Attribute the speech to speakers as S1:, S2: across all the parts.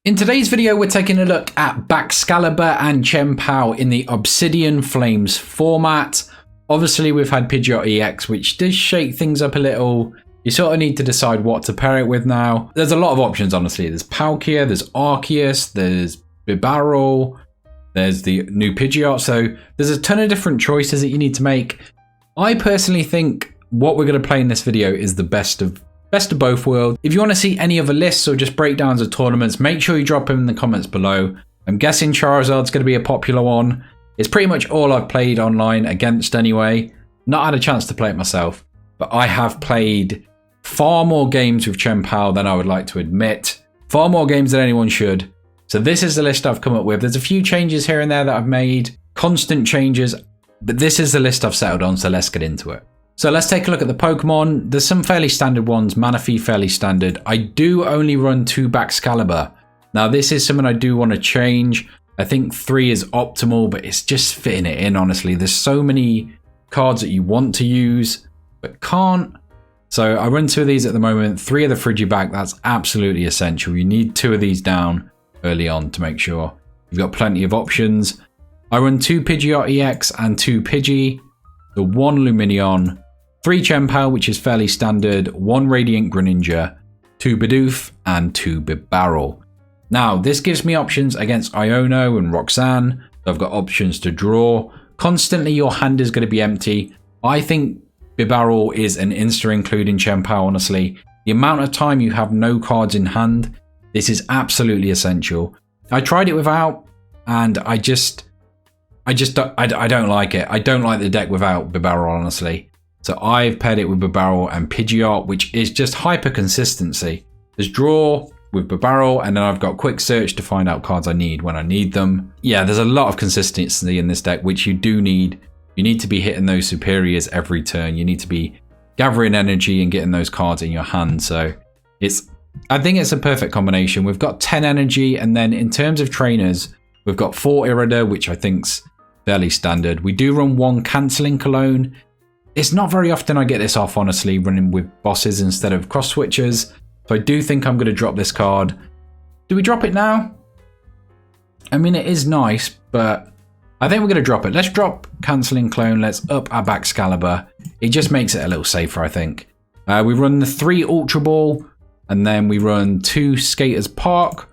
S1: In today's video, we're taking a look at Baxcalibur and Chien-Pao in the Obsidian Flames format. Obviously, we've had Pidgeot EX, which does shake things up a little. You sort of need to decide what to pair it with now. There's a lot of options, honestly. There's Palkia, there's Arceus, there's Bibarel, there's the new Pidgeot. So there's a ton of different choices that you need to make. I personally think what we're going to play in this video is the best of both worlds. If you want to see any other lists or just breakdowns of tournaments, make sure you drop them in the comments below. I'm guessing Charizard's going to be a popular one. It's pretty much all I've played online against anyway. Not had a chance to play it myself, but I have played far more games with Chien-Pao than I would like to admit. Far more games than anyone should. So this is the list I've come up with. There's a few changes here and there that I've made. Constant changes, but this is the list I've settled on, so let's get into it. So let's take a look at the Pokemon. There's some fairly standard ones. Manaphy, fairly standard. I do only run 2 Baxcalibur. Now this is something I do want to change. I think 3 is optimal, but it's just fitting it in, honestly. There's so many cards that you want to use, but can't. So I run 2 of these at the moment. 3 of the Frigiback, that's absolutely essential. You need 2 of these down early on to make sure you've got plenty of options. I run 2 Pidgeot EX and 2 Pidgey. The 1 Lumineon. 3 Chien-Pao, which is fairly standard, 1 Radiant Greninja, 2 Bidoof, and 2 Bibarel. Now, this gives me options against Iono and Roxanne. So I've got options to draw. Constantly, your hand is going to be empty. I think Bibarel is an insta-include in Chien-Pao, honestly. The amount of time you have no cards in hand, this is absolutely essential. I tried it without, and I don't like it. I don't like the deck without Bibarel, honestly. So I've paired it with Bibarel and Pidgeot, which is just hyper consistency. There's draw with Bibarel, and then I've got quick search to find out cards I need when I need them. Yeah, there's a lot of consistency in this deck, which you do need. You need to be hitting those superiors every turn. You need to be gathering energy and getting those cards in your hand. So I think it's a perfect combination. We've got 10 energy, and then in terms of trainers, we've got 4 Irida, which I think's fairly standard. We do run 1 Cancelling Cologne. It's not very often I get this off, honestly, running with bosses instead of cross switchers. So I do think I'm going to drop this card. Do we drop it now? I mean, it is nice, but I think we're going to drop it. Let's drop Cancelling Clone. Let's up our Baxcalibur. It just makes it a little safer, I think. We run the 3 Ultra Ball, and then we run 2 Skaters Park,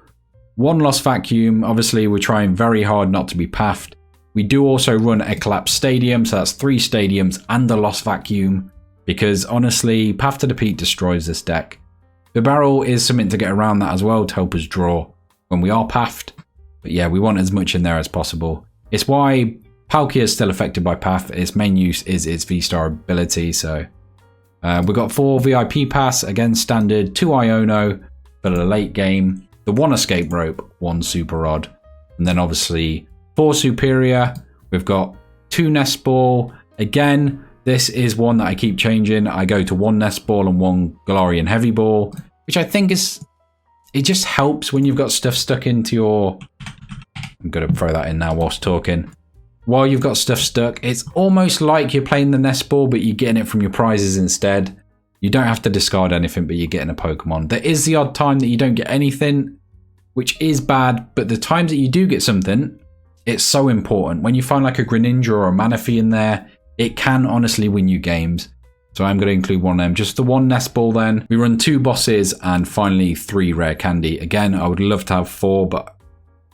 S1: 1 Lost Vacuum. Obviously, we're trying very hard not to be paffed. We do also run a Collapsed Stadium, so that's 3 stadiums and a Lost Vacuum, because honestly, Path to the Peak destroys this deck. Bibarel is something to get around that as well to help us draw when we are paffed. But yeah, we want as much in there as possible. It's why Palkia is still affected by Path. Its main use is its V-Star ability, so we've got 4 VIP Pass, again standard, 2 Iono for the late game, the 1 Escape Rope, 1 Super Rod, and then obviously 4 Superior. We've got 2 Nest Ball. Again, this is one that I keep changing. I go to 1 Nest Ball and 1 Galarian Heavy Ball, which I think it just helps when you've got stuff stuck into your... I'm going to throw that in now whilst talking. While you've got stuff stuck, it's almost like you're playing the Nest Ball, but you're getting it from your prizes instead. You don't have to discard anything, but you're getting a Pokemon. There is the odd time that you don't get anything, which is bad, but the times that you do get something, it's so important. When you find like a Greninja or a Manaphy in there, it can honestly win you games. So I'm going to include 1 of them. Just the 1 Nest Ball then. We run 2 bosses and finally 3 Rare Candy. Again, I would love to have 4, but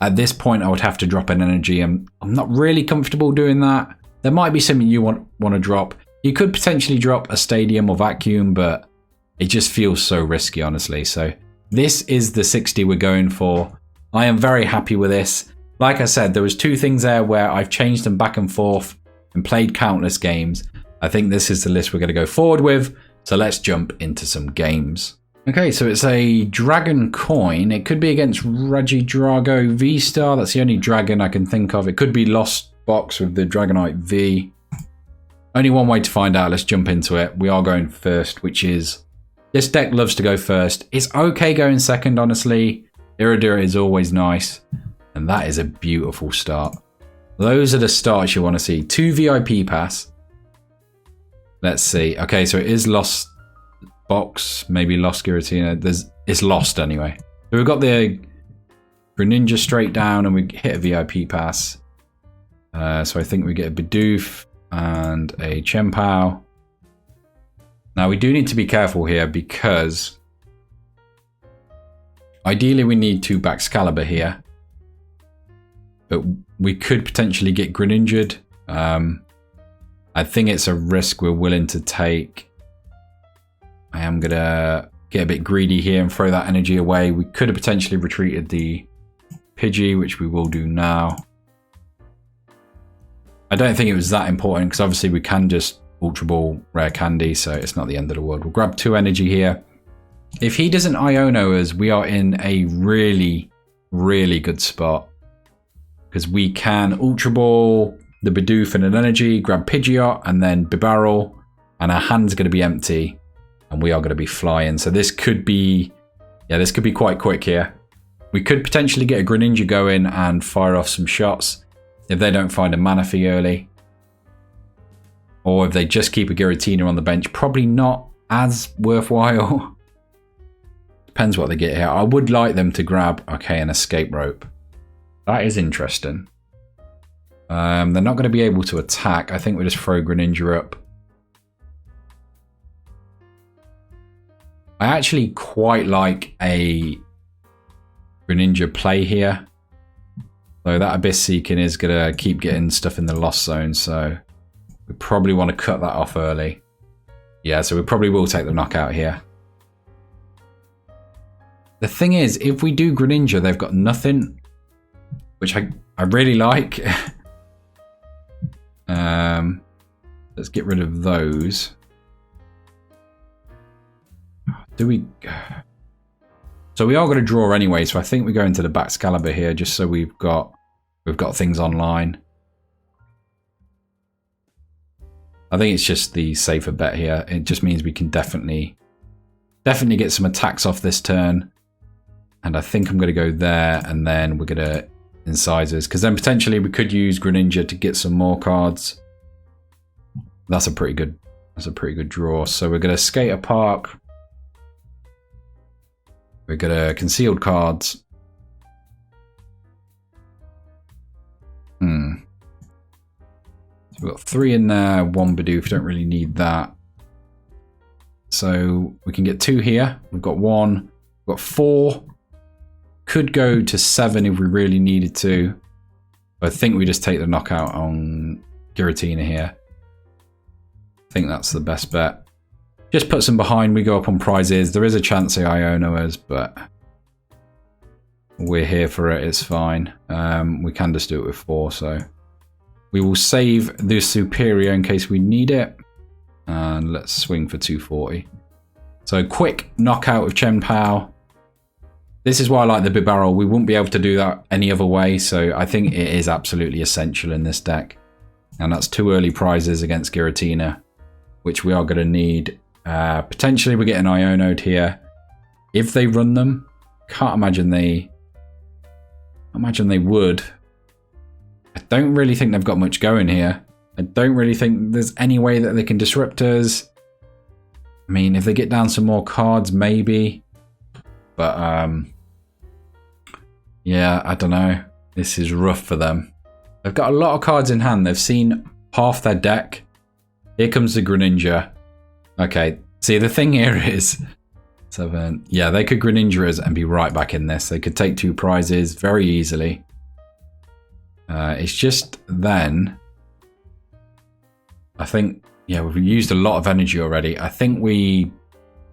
S1: at this point I would have to drop an energy. I'm not really comfortable doing that. There might be something you want to drop. You could potentially drop a Stadium or Vacuum, but it just feels so risky, honestly. So this is the 60 we're going for. I am very happy with this. Like I said, there was 2 things there where I've changed them back and forth and played countless games. I think this is the list we're going to go forward with. So let's jump into some games. Okay, so it's a Dragon Coin. It could be against Regidrago V-Star. That's the only dragon I can think of. It could be Lost Box with the Dragonite V. Only one way to find out. Let's jump into it. We are going first, which is... This deck loves to go first. It's okay going second, honestly. Irida is always nice. And that is a beautiful start. Those are the starts you want to see. 2 VIP Pass. Let's see. Okay, so it is Lost Box. Maybe Lost Giratina. It's Lost anyway. So we've got the Greninja straight down and we hit a VIP pass. So I think we get a Bidoof and a Chien-Pao. Now we do need to be careful here because ideally we need 2 Baxcalibur here. But we could potentially get Greninja'd. I think it's a risk we're willing to take. I am going to get a bit greedy here and throw that energy away. We could have potentially retreated the Pidgey, which we will do now. I don't think it was that important because obviously we can just Ultra Ball Rare Candy, so it's not the end of the world. We'll grab 2 energy here. If he doesn't Iono us, we are in a really, really good spot because we can Ultra Ball the Bidoof and an energy, grab Pidgeot and then Bibarel, and our hand's going to be empty and we are going to be flying. So this could be, yeah, this could be quite quick here. We could potentially get a Greninja going and fire off some shots if they don't find a Manaphy early. Or if they just keep a Giratina on the bench. Probably not as worthwhile. Depends what they get here. I would like them to grab, okay, an Escape Rope. That is interesting. They're not going to be able to attack. I think we'll just throw Greninja up. I actually quite like a Greninja play here. Though that Abyss Seeking is going to keep getting stuff in the Lost Zone, so we probably want to cut that off early. Yeah, so we probably will take the knockout here. The thing is, if we do Greninja, they've got nothing, which I really like. Let's get rid of those. Do we? So we are going to draw anyway. So I think we go into the Baxcalibur here, just so we've got things online. I think it's just the safer bet here. It just means we can definitely get some attacks off this turn. And I think I'm going to go there, and then we're going to Incisors, because then potentially we could use Greninja to get some more cards. That's a pretty good draw. So we're going to Skater Park. We're going to Concealed Cards. So we've got 3 in there, 1 Bidoof, don't really need that. So we can get 2 here. We've got 1, we've got 4. Could go to 7 if we really needed to. But I think we just take the knockout on Giratina here. I think that's the best bet. Just puts them behind, we go up on prizes. There is a chance they Iono us, but we're here for it, it's fine. We can just do it with 4, so we will save the Superior in case we need it. And let's swing for 240. So quick knockout of Chien-Pao. This is why I like the Bibarel. We wouldn't be able to do that any other way, so I think it is absolutely essential in this deck. And that's 2 early prizes against Giratina, which we are going to need. Potentially we're getting Iono'd here. If they run them, can't imagine they would. I don't really think they've got much going here. I don't really think there's any way that they can disrupt us. I mean, if they get down some more cards, maybe. But, yeah, I don't know. This is rough for them. They've got a lot of cards in hand. They've seen half their deck. Here comes the Greninja. Okay, see, the thing here is 7. Yeah, they could Greninja us and be right back in this. They could take 2 prizes very easily. It's just then, I think, yeah, we've used a lot of energy already. I think we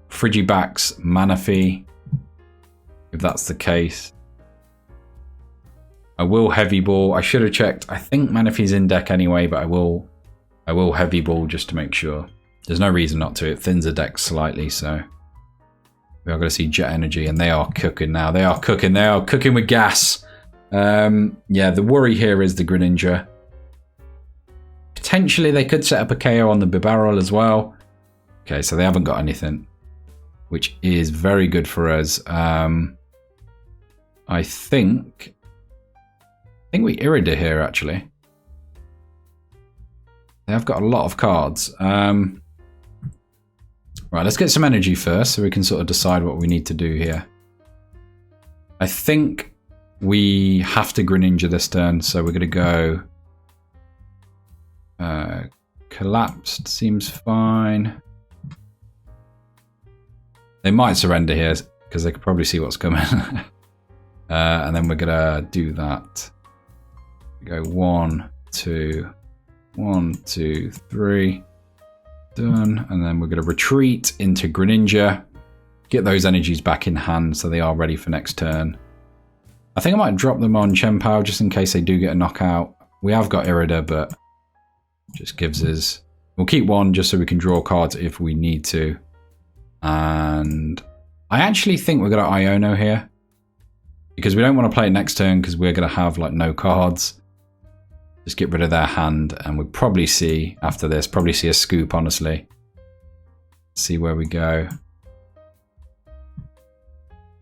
S1: Frigibax Manaphy, if that's the case. I will Heavy Ball. I should have checked. I think Manaphy's in deck anyway, but I will Heavy Ball just to make sure. There's no reason not to. It thins the deck slightly, so we are going to see Jet Energy, and they are cooking now. They are cooking. They are cooking with gas. Yeah, the worry here is the Greninja. Potentially, they could set up a KO on the Bibarel as well. Okay, so they haven't got anything, which is very good for us. I think we Irida here, actually. They have got a lot of cards. Right, let's get some energy first so we can sort of decide what we need to do here. I think we have to Greninja this turn, so we're going to go collapsed, seems fine. They might surrender here because they could probably see what's coming. And then we're going to do that. Go 1, 2, 1, 2, 3. Done. And then we're going to retreat into Greninja. Get those energies back in hand so they are ready for next turn. I think I might drop them on Chien-Pao just in case they do get a knockout. We have got Irida, but just gives us... We'll keep one just so we can draw cards if we need to. And I actually think we're going to Iono here. Because we don't want to play it next turn because we're going to have like no cards. Just get rid of their hand and we'll probably see, after this, probably see a scoop, honestly. See where we go.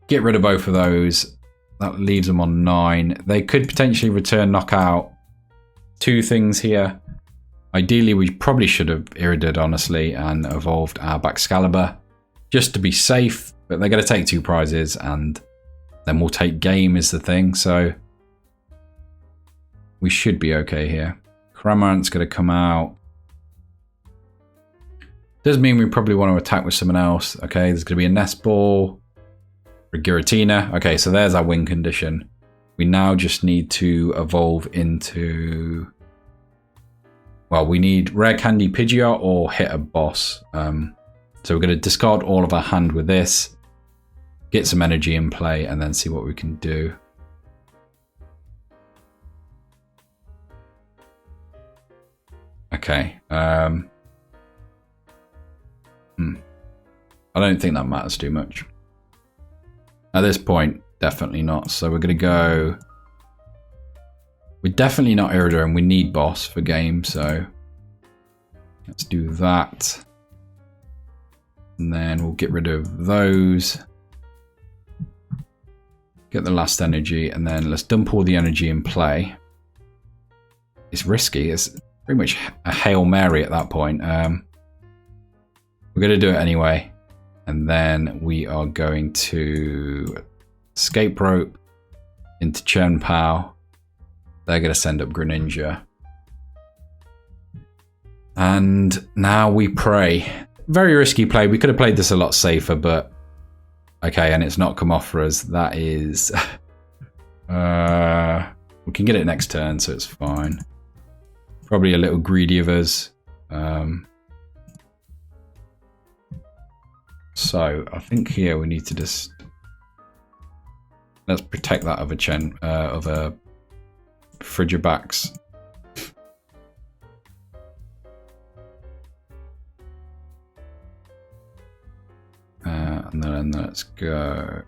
S1: Get rid of both of those. That leaves them on 9. They could potentially return knockout. 2 things here. Ideally, we probably should have Iridid, honestly, and evolved our Baxcalibur. Just to be safe, but they're going to take 2 prizes, and then we'll take game is the thing, so we should be okay here. Cramorant's going to come out. Does mean we probably want to attack with someone else. Okay, there's going to be a Nest Ball. For Giratina. Okay, so there's our win condition. We now just need to evolve into... Well, we need Rare Candy Pidgeot or hit a boss. So we're going to discard all of our hand with this. Get some energy in play and then see what we can do. Okay. I don't think that matters too much. At this point, definitely not. So we're going to go... We're definitely not Irida and we need boss for game, so let's do that. And then we'll get rid of those. Get the last energy and then let's dump all the energy in play. It's risky. It's pretty much a Hail Mary at that point. We're going to do it anyway. And then we are going to Escape Rope into Chien-Pao. They're going to send up Greninja. And now we pray. Very risky play. We could have played this a lot safer, but... Okay, and it's not come off for us. That is... we can get it next turn, so it's fine. Probably a little greedy of us. So I think here we need to just let's protect that of a Frigibax. And then let's go.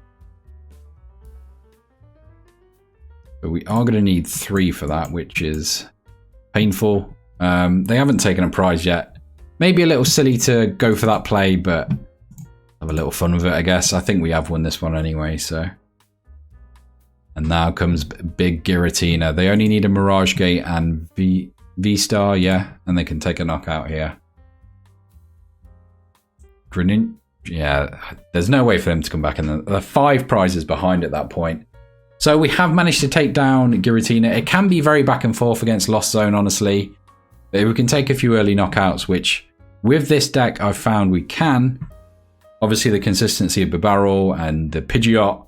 S1: But we are going to need 3 for that, which is painful. They haven't taken a prize yet. Maybe a little silly to go for that play, but have a little fun with it, I guess. I think we have won this one anyway, so. And now comes big Giratina. They only need a Mirage Gate and V-Star, yeah, and they can take a knockout here. Greninja, yeah, there's no way for them to come back, and they're 5 prizes behind at that point. So we have managed to take down Giratina. It can be very back and forth against Lost Zone, honestly. But we can take a few early knockouts, which with this deck I've found we can. Obviously the consistency of Bibarel and the Pidgeot,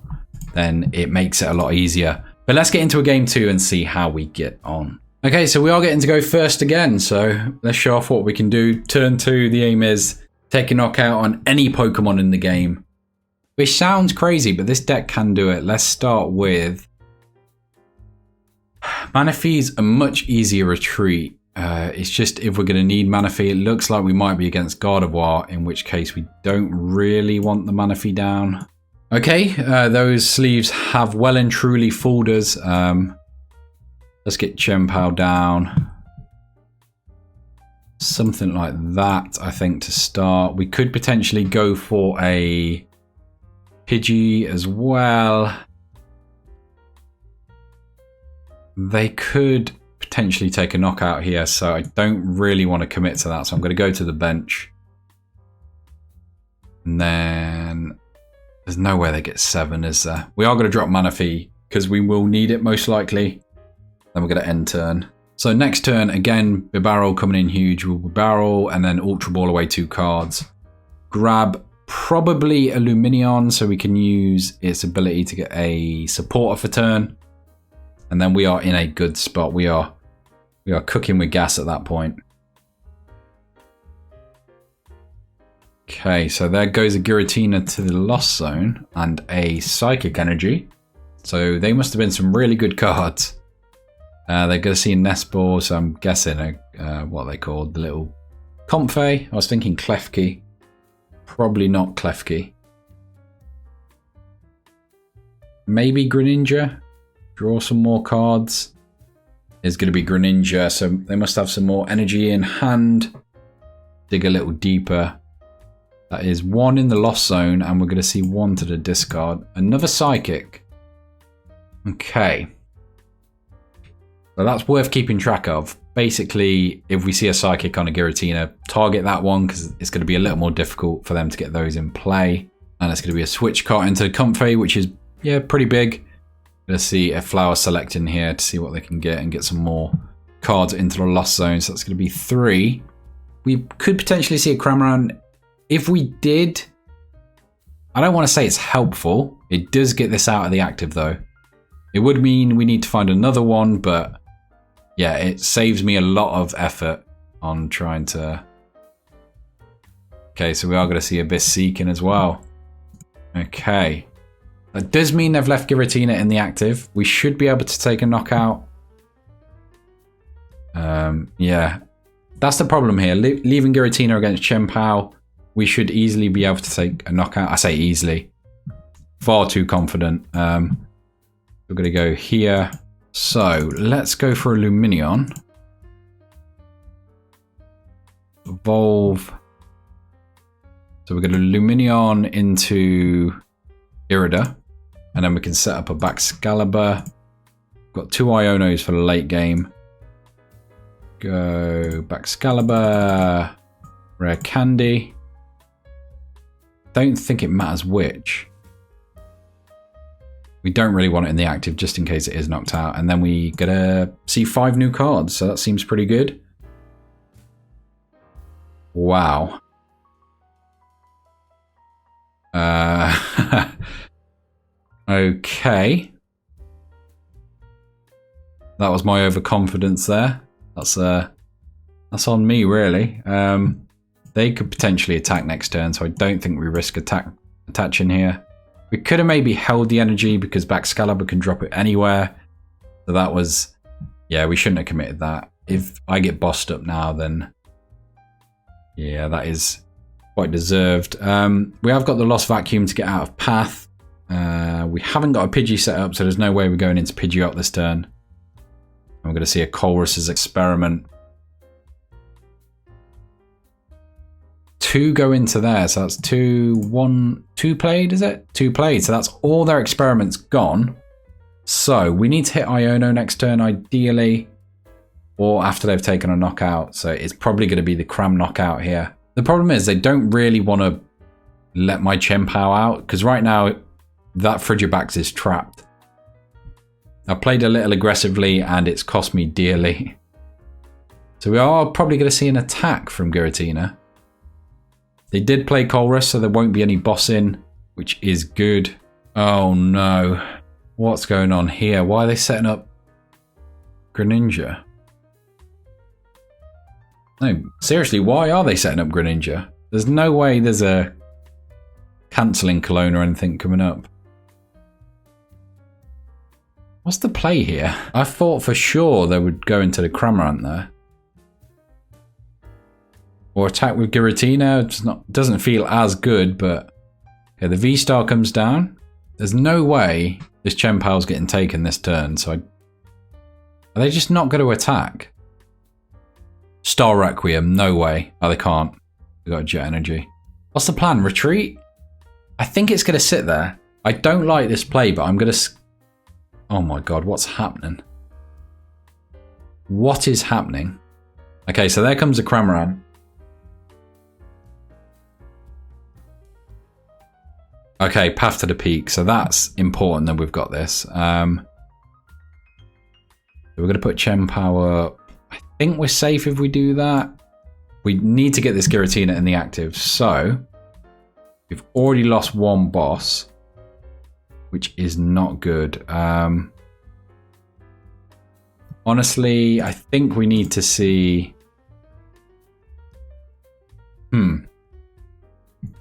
S1: then it makes it a lot easier. But let's get into a game 2 and see how we get on. Okay, so we are getting to go first again, so let's show off what we can do. Turn 2, the aim is take a knockout on any Pokemon in the game. Which sounds crazy, but this deck can do it. Let's start with... Manaphy's a much easier retreat. It's just if we're going to need Manaphy, it looks like we might be against Gardevoir, in which case we don't really want the Manaphy down. Okay, those sleeves have well and truly fooled us. Let's get Chien-Pao down. Something like that, I think, to start. We could potentially go for a Pidgey as well. They could potentially take a knockout here, so I don't really want to commit to that, so I'm going to go to the bench. And then there's no way they get 7, is there? We are going to drop Manaphy because we will need it most likely. Then we're going to end turn. So next turn, again, Bibarel coming in huge. We'll Bibarel and then Ultra Ball away 2 cards. Grab probably a Luminion so we can use its ability to get a supporter for turn. And then we are in a good spot. We are cooking with gas at that point. Okay, so there goes a Giratina to the Lost Zone and a Psychic Energy. So they must have been some really good cards. They're going to see a Nest Ball, so I'm guessing what they called the little Comfey. I was thinking Klefki. Probably not Klefki. Maybe Greninja. Draw some more cards. It's going to be Greninja, so they must have some more energy in hand. Dig a little deeper. That is 1 in the Lost Zone, and we're going to see 1 to the discard. Another Psychic. Okay. So that's worth keeping track of. Basically, if we see a Psychic on a Giratina, target that one because it's going to be a little more difficult for them to get those in play. And it's going to be a switch card into the Comfey, which is, yeah, pretty big. Let's see a Flower Select in here to see what they can get and get some more cards into the Lost Zone. So that's going to be 3. We could potentially see a Cramorant. If we did, I don't want to say it's helpful. It does get this out of the active though. It would mean we need to find another one, but yeah, it saves me a lot of effort on trying to... Okay, so we are going to see Abyss Seeking as well. Okay. That does mean they've left Giratina in the active. We should be able to take a knockout. Yeah. That's the problem here. Leaving Giratina against Chien-Pao, we should easily be able to take a knockout. I say easily. Far too confident. We're going to go here. So let's go for a Luminion. Evolve. So we're going to Luminion into Irida. And then we can set up a Baxcalibur. Got 2 Ionos for the late game. Go Baxcalibur. Rare Candy. Don't think it matters which. We don't really want it in the active just in case it is knocked out. And then we get to see 5 new cards. So that seems pretty good. Wow. Okay. That was my overconfidence there. That's on me, really. They could potentially attack next turn, so I don't think we risk attaching here. We could have maybe held the energy because Baxcalibur can drop it anywhere. So that was... Yeah, we shouldn't have committed that. If I get bossed up now, then... Yeah, that is quite deserved. We have got the Lost Vacuum to get out of path. We haven't got a Pidgey set up, so there's no way we're going into Pidgeot this turn. I'm going to see a Colress's Experiment. 2 go into there, so that's 2 played, is it? 2 played, so that's all their experiments gone. So we need to hit Iono next turn, ideally, or after they've taken a knockout. So it's probably going to be the Cram knockout here. The problem is they don't really want to let my Chien-Pao out, because right now that Frigibax is trapped. I played a little aggressively and it's cost me dearly. So we are probably going to see an attack from Giratina. They did play Colress, so there won't be any bossing, which is good. Oh no. What's going on here? Why are they setting up Greninja? No, seriously, why are they setting up Greninja? There's no way there's a cancelling Cologne or anything coming up. What's the play here? I thought for sure they would go into the Cramorant there. Or attack with Giratina. It's not, doesn't feel as good, but... Okay, the V-Star comes down. There's no way this Chien-Pao's getting taken this turn, so are they just not going to attack? Star Requiem, no way. Oh, they can't. They've got a Jet Energy. What's the plan? Retreat? I think it's going to sit there. I don't like this play, but I'm going to... Oh my god, what's happening? What is happening? Okay, so there comes a Cramorant. Okay, path to the peak. So that's important that we've got this. We're going to put Chien-Pao up. I think we're safe if we do that. We need to get this Giratina in the active. So we've already lost one boss, which is not good. Honestly, I think we need to see...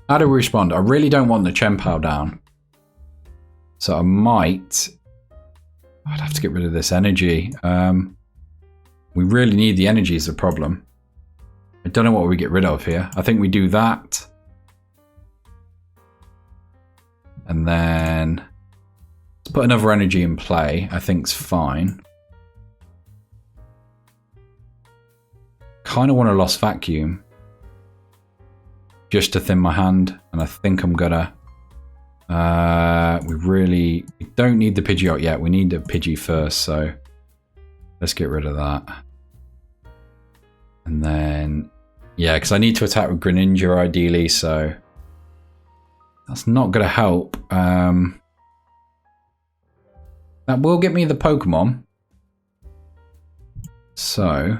S1: How do we respond? I really don't want the Chien-Pao down. So I might... I'd have to get rid of this energy. We really need the energy is the problem. I don't know what we get rid of here. I think we do that. And then... let's put another energy in play. I think's fine. Kind of want a Lost Vacuum. Just to thin my hand. And I think I'm gonna... we don't need the Pidgeot yet. We need the Pidgey first, so let's get rid of that. And then, yeah, because I need to attack with Greninja ideally, so that's not going to help. That will get me the Pokemon. So,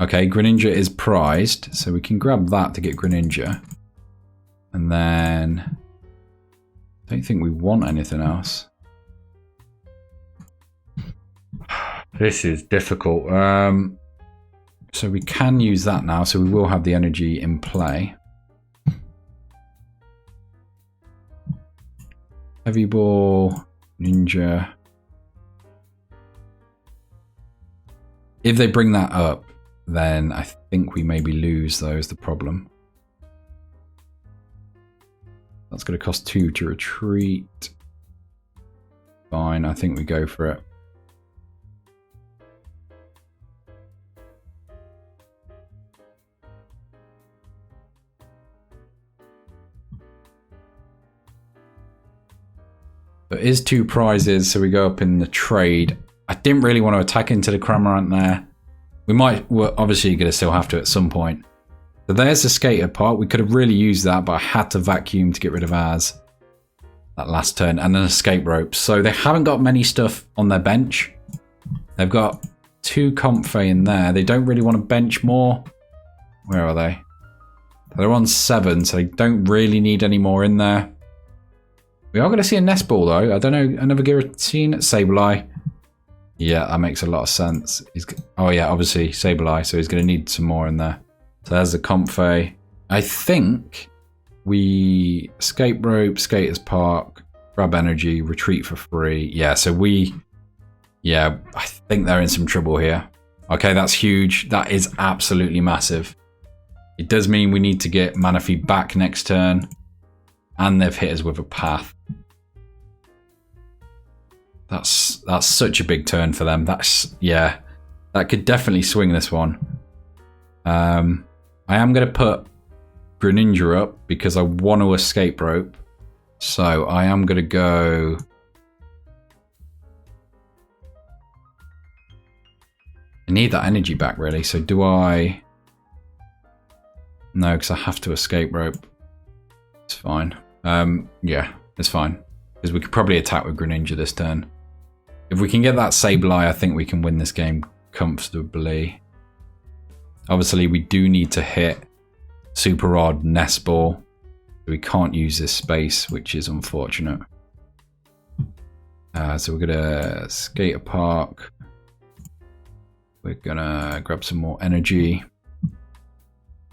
S1: okay, Greninja is prized, so we can grab that to get Greninja. And then, I don't think we want anything else. This is difficult. So we can use that now, so we will have the energy in play. Heavy Ball, Ninja. If they bring that up, then I think we maybe lose, though, is the problem. That's going to cost 2 to retreat. Fine, I think we go for it. There is 2 prizes, so we go up in the trade. I didn't really want to attack into the Cramorant there. We're obviously going to still have to at some point. So there's the skater part. We could have really used that, but I had to vacuum to get rid of ours that last turn, and an escape rope. So they haven't got many stuff on their bench. They've got 2 Comfey in there. They don't really want to bench more. Where are they? They're on 7, so they don't really need any more in there. We are going to see a Nest Ball, though. I don't know, another Giratina, Sableye. Yeah, that makes a lot of sense. Oh yeah, obviously Sableye, so he's going to need some more in there. So there's the Comfey. I think we escape rope, skaters park, grab energy, retreat for free. Yeah, so I think they're in some trouble here. Okay, that's huge. That is absolutely massive. It does mean we need to get Manaphy back next turn, and they've hit us with a path. That's such a big turn for them. That could definitely swing this one. I am going to put Greninja up because I want to escape rope. So I am going to go... I need that energy back, really. So do I... No, because I have to escape rope. It's fine. Yeah, it's fine. Because we could probably attack with Greninja this turn. If we can get that Sableye, I think we can win this game comfortably. Obviously, we do need to hit Super Rod, Nest Ball. We can't use this space, which is unfortunate. So we're going to skater park. We're going to grab some more energy.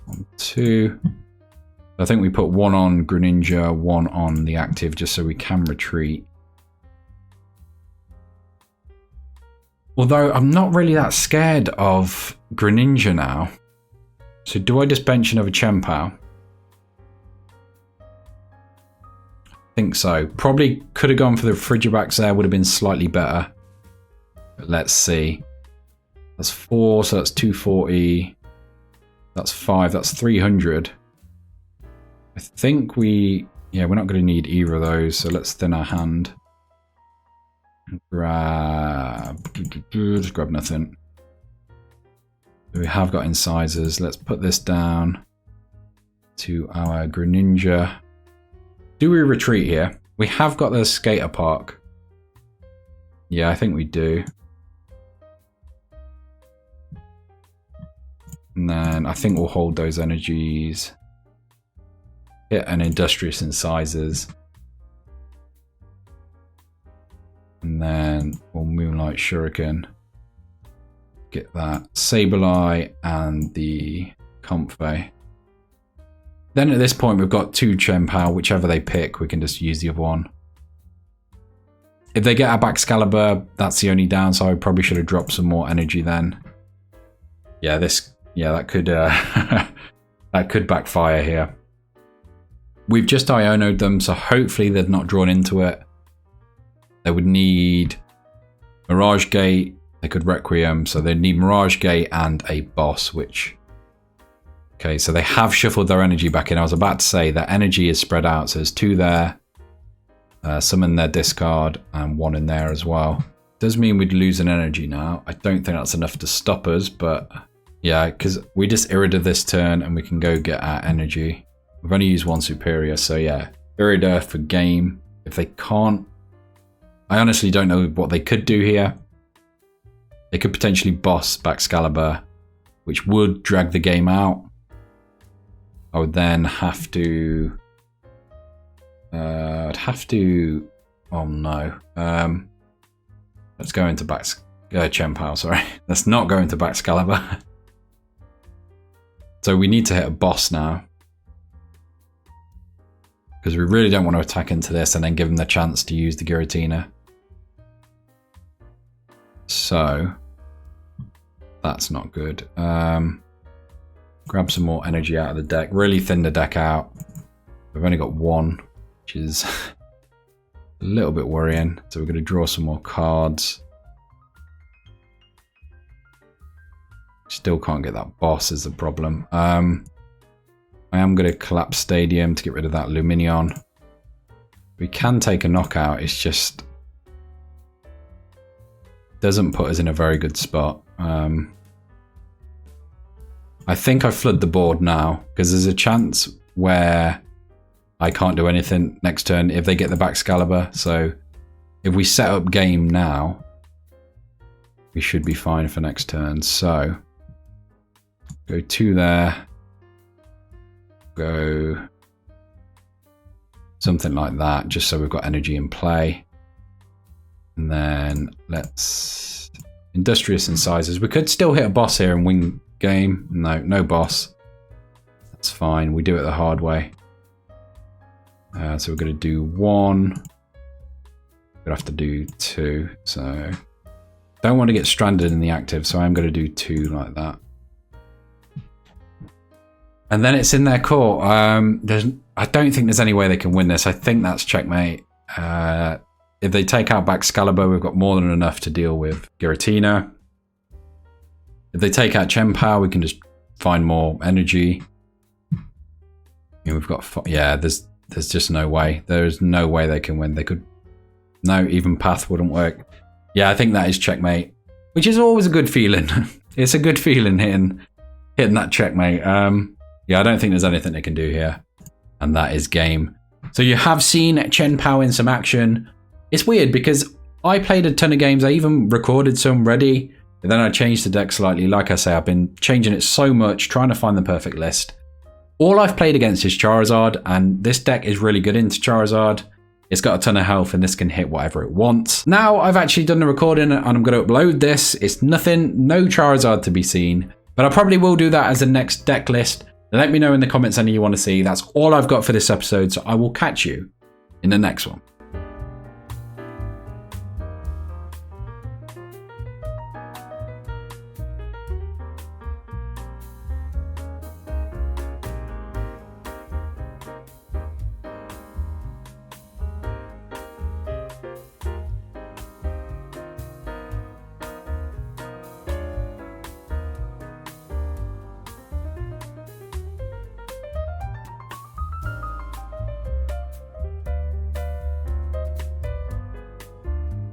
S1: 1, 2. I think we put 1 on Greninja, 1 on the active, just so we can retreat. Although I'm not really that scared of Greninja now. So do I just bench another Chien-Pao? I think so. Probably could have gone for the Frigibax there, would have been slightly better. But let's see. That's 4, so that's 240. That's 5, that's 300. I think we're not going to need either of those, so let's thin our hand. Just grab nothing. We have got incisors. Let's put this down to our Greninja. Do we retreat here? We have got the skater park. Yeah, I think we do. And then I think we'll hold those energies. Hit an Industrious Incisors. And then we'll Moonlight Shuriken. Get that Sableye and the Comfey. Then at this point we've got 2 Chien-Pao, whichever they pick, we can just use the other one. If they get a Baxcalibur, that's the only downside. Probably should have dropped some more energy then. Yeah, that could that could backfire here. We've just Iono'd them, so hopefully they've not drawn into it. They would need Mirage Gate. They could Requiem, so they need Mirage Gate and a boss, which... Okay, so they have shuffled their energy back in. I was about to say that energy is spread out, so there's 2 there. Some in their discard and 1 in there as well. Does mean we'd lose an energy now. I don't think that's enough to stop us, but yeah, because we just Irida this turn and we can go get our energy. We've only used 1 superior, so yeah. Irida for game. If they can't... I honestly don't know what they could do here. They could potentially boss Baxcalibur, which would drag the game out. I would then have to... I'd have to... Oh no. Let's go into Chien-Pao, sorry. Let's not go into Baxcalibur. So we need to hit a boss now. Because we really don't want to attack into this and then give them the chance to use the Giratina. So... That's not good. Grab some more energy out of the deck. Really thin the deck out. We've only got 1, which is a little bit worrying. So we're going to draw some more cards. Still can't get that boss is the problem. I am going to collapse Stadium to get rid of that Luminion. We can take a knockout. It's just doesn't put us in a very good spot. I think I flood the board now because there's a chance where I can't do anything next turn if they get the Baxcalibur. So if we set up game now, we should be fine for next turn. So go 2 there. Go something like that, just so we've got energy in play. And then let's Industrious Incisors. We could still hit a boss here and win game. No boss. That's fine. We do it the hard way. So we're going to do 1. We're going to have to do 2. So don't want to get stranded in the active, so I'm going to do 2 like that. And then it's in their court. I don't think there's any way they can win this. I think that's checkmate. If they take out Baxcalibur, we've got more than enough to deal with Giratina. If they take out Chien-Pao, we can just find more energy. And we've got... Yeah, there's just no way. There's no way they can win. They could... No, even path wouldn't work. Yeah, I think that is checkmate. Which is always a good feeling. It's a good feeling hitting that checkmate. Yeah, I don't think there's anything they can do here. And that is game. So you have seen Chien-Pao in some action. It's weird because I played a ton of games. I even recorded some ready. But then I changed the deck slightly. Like I say, I've been changing it so much, trying to find the perfect list. All I've played against is Charizard, and this deck is really good into Charizard. It's got a ton of health, and this can hit whatever it wants. Now, I've actually done the recording, and I'm going to upload this. It's nothing, no Charizard to be seen. But I probably will do that as the next deck list. Let me know in the comments any you want to see. That's all I've got for this episode, so I will catch you in the next one.